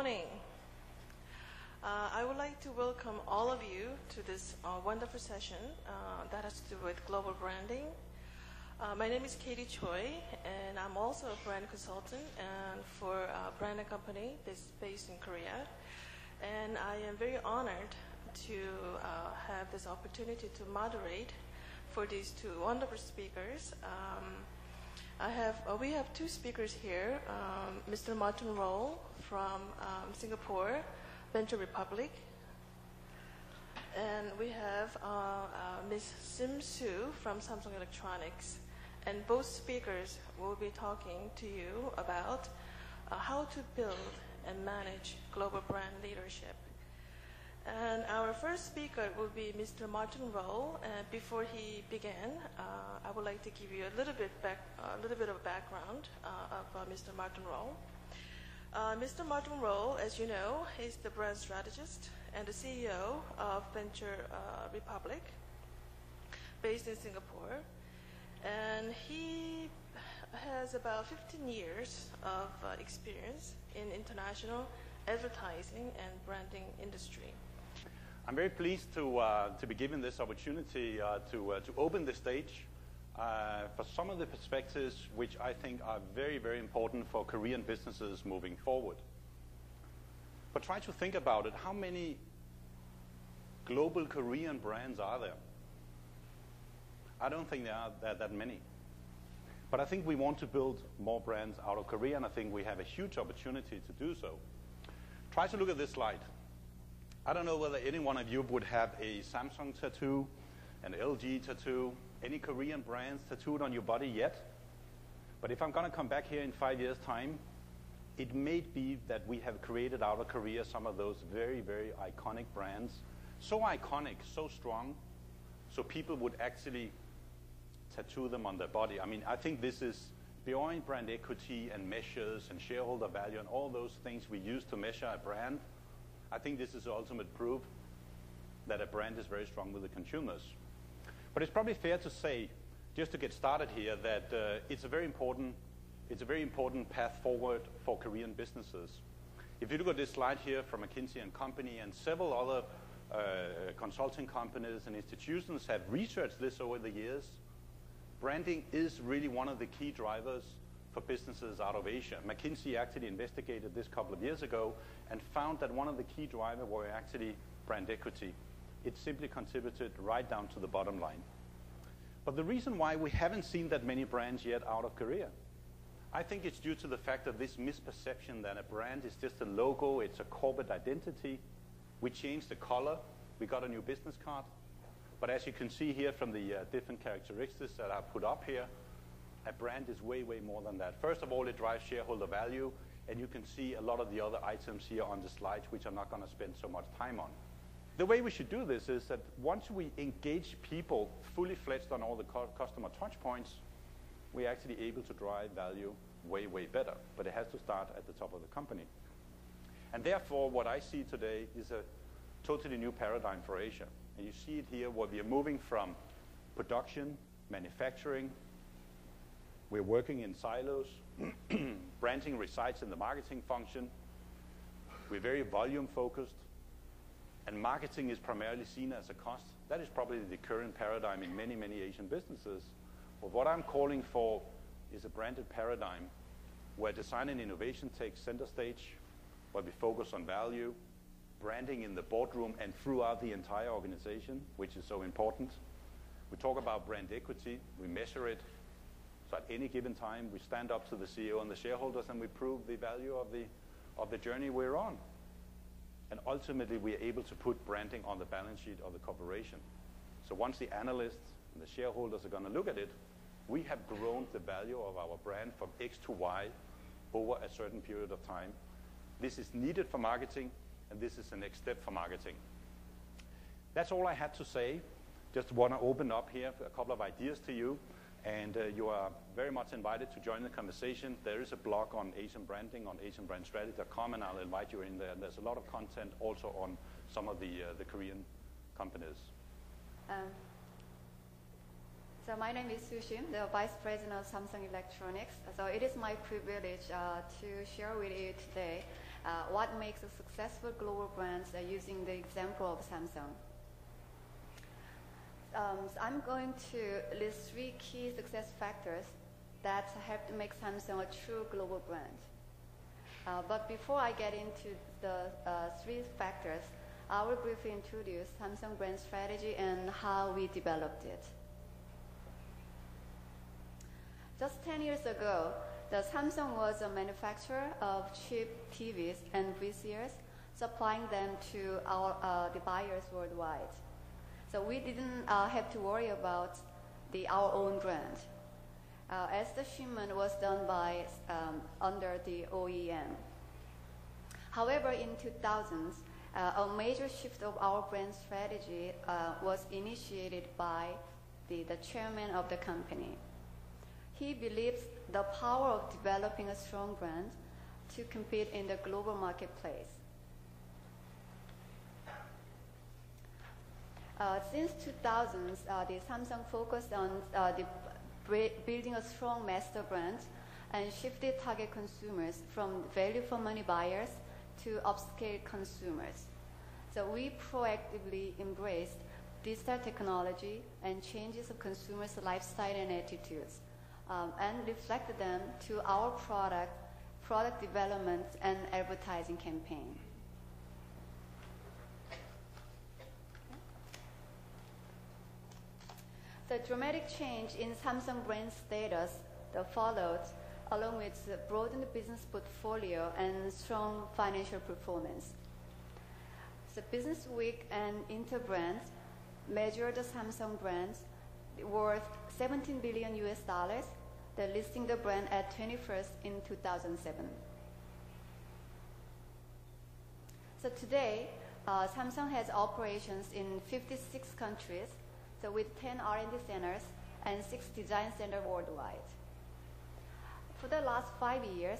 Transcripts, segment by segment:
morning. I would like to welcome all of you to this wonderful session that has to do with global branding. My name is Katie Choi, and I'm also a brand consultant for a brand company that's based in Korea. And I am very honored to have this opportunity to moderate for these two wonderful speakers. We have two speakers here, Mr. Martin Roll from Singapore Venture Republic, and we have Ms. Sim Su from Samsung Electronics. And both speakers will be talking to you about how to build and manage global brand leadership. And our first speaker will be Mr. Martin Roll. And before he begins, I would like to give you a little bit of background of Mr. Martin Roll. Mr. Martin Roll, as you know, is the brand strategist and the CEO of Venture Republic, based in Singapore. And he has about 15 years of experience in international advertising and branding industry. I'm very pleased to be given this opportunity to open the stage for some of the perspectives which I think are very, very important for Korean businesses moving forward. But try to think about it. How many global Korean brands are there? I don't think there are that many. But I think we want to build more brands out of Korea, and I think we have a huge opportunity to do so. Try to look at this slide. I don't know whether any one of you would have a Samsung tattoo, an LG tattoo, any Korean brands tattooed on your body yet. But if I'm going to come back here in 5 years' time, it may be that we have created out of Korea some of those very, very iconic brands. So iconic, so strong, so people would actually tattoo them on their body. I mean, I think this is beyond brand equity and measures and shareholder value and all those things we use to measure a brand. I think this is the ultimate proof that a brand is very strong with the consumers. But it's probably fair to say, just to get started here, that it's a very important path forward for Korean businesses. If you look at this slide here from McKinsey & Company and several other consulting companies and institutions have researched this over the years, branding is really one of the key drivers for businesses out of Asia. McKinsey actually investigated this a couple of years ago and found that one of the key drivers were actually brand equity. It simply contributed right down to the bottom line. But the reason why we haven't seen that many brands yet out of Korea, I think it's due to the fact of this misperception that a brand is just a logo, it's a corporate identity. We changed the color, we got a new business card. But as you can see here from the different characteristics that I put up here, a brand is way, way more than that. First of all, it drives shareholder value, and you can see a lot of the other items here on the slides, which I'm not going to spend so much time on. The way we should do this is that once we engage people fully fledged on all the customer touch points, we're actually able to drive value way, way better. But it has to start at the top of the company. And therefore, what I see today is a totally new paradigm for Asia. And you see it here where we are moving from production, manufacturing. We're working in silos. Branding resides in the marketing function. We're very volume focused. And marketing is primarily seen as a cost. That is probably the current paradigm in many, many Asian businesses. But what I'm calling for is a branded paradigm where design and innovation takes center stage, where we focus on value, branding in the boardroom and throughout the entire organization, which is so important. We talk about brand equity. We measure it. So at any given time, we stand up to the CEO and the shareholders and we prove the value of the journey we're on. And ultimately, we are able to put branding on the balance sheet of the corporation. So once the analysts and the shareholders are going to look at it, we have grown the value of our brand from X to Y over a certain period of time. This is needed for marketing, and this is the next step for marketing. That's all I had to say. Just want to open up here a couple of ideas to you. And you are very much invited to join the conversation. There is a blog on Asian branding on asianbrandstrategy.com, and I'll invite you in there. There's a lot of content also on some of the Korean companies. So my name is SHIM, the Vice President of Samsung Electronics. So it is my privilege to share with you today what makes a successful global brand using the example of Samsung. So I'm going to list 3 key success factors that help to make Samsung a true global brand. But before I get into the 3 factors, I will briefly introduce Samsung brand strategy and how we developed it. Just 10 years ago, the Samsung was a manufacturer of cheap TVs and VCRs, supplying them to the buyers worldwide. So we didn't have to worry about our own brand, as the shipment was done by under the OEM. However, in 2000s, a major shift of our brand strategy was initiated by the chairman of the company. He believes the power of developing a strong brand to compete in the global marketplace. Since 2000s, the Samsung focused on building a strong master brand and shifted target consumers from value-for-money buyers to upscale consumers. So we proactively embraced digital technology and changes of consumers' lifestyle and attitudes, and reflected them to our product development and advertising campaign. The dramatic change in Samsung brand status followed, along with broadened business portfolio and strong financial performance. So Business Week and Interbrand measured the Samsung brands worth $17 billion US, listing the brand at 21st in 2007. So today, Samsung has operations in 56 countries, so with 10 R&D centers and 6 design centers worldwide. For the last 5 years,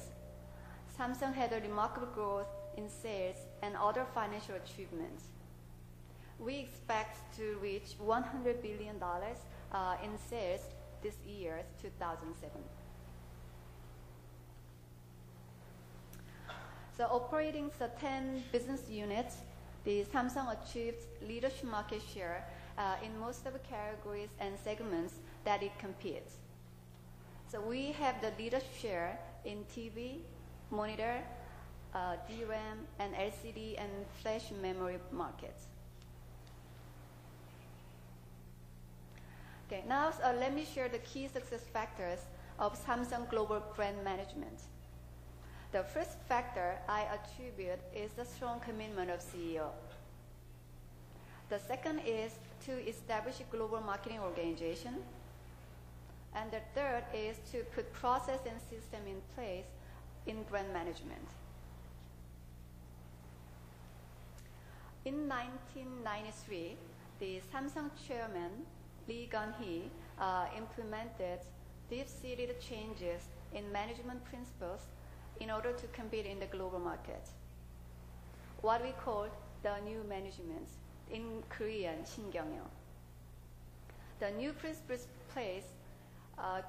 Samsung had a remarkable growth in sales and other financial achievements. We expect to reach $100 billion in sales this year, 2007. So operating the 10 business units, the Samsung achieved leadership market share in most of the categories and segments that it competes. So we have the leadership share in TV, monitor, DRAM, and LCD and flash memory markets. Okay, now let me share the key success factors of Samsung global brand management. The first factor I attribute is the strong commitment of CEO. The second is to establish a global marketing organization. And the third is to put process and system in place in brand management. In 1993, the Samsung chairman, Lee Gun-hee, implemented deep-seated changes in management principles in order to compete in the global market. What we call the new management, in Korean, 신경영. The new principles place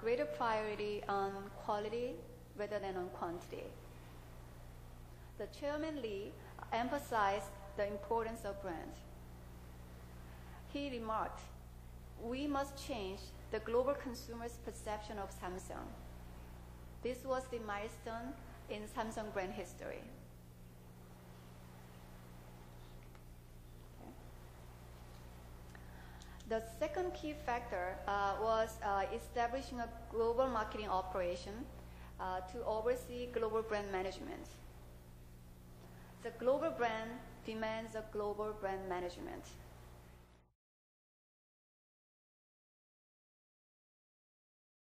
greater priority on quality rather than on quantity. The chairman Lee emphasized the importance of brand. He remarked, "We must change the global consumer's perception of Samsung." This was the milestone in Samsung brand history. Okay. The second key factor was establishing a global marketing operation to oversee global brand management. The global brand demands a global brand management.